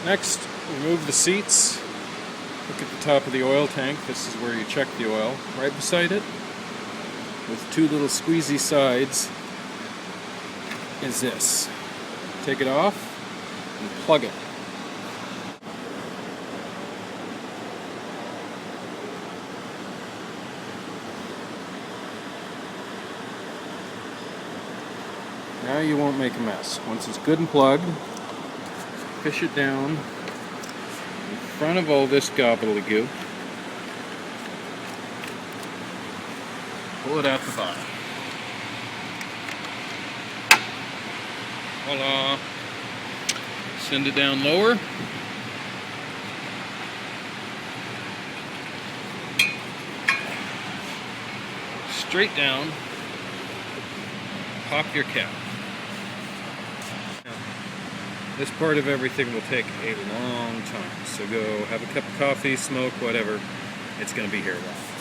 Next, remove the seats. Look at the top of the oil tank. This is where you check the oil. Right beside it, with two little squeezy sides, is this. Take it off and plug it. Now you won't make a mess. Once it's good and plugged, fish it down in front of all this gobbledygook. Pull it out the bottom. Voila. Send it down lower. Straight down. Pop your cap. This part of everything will take a long time, so go have a cup of coffee, smoke, whatever. It's going to be here a while.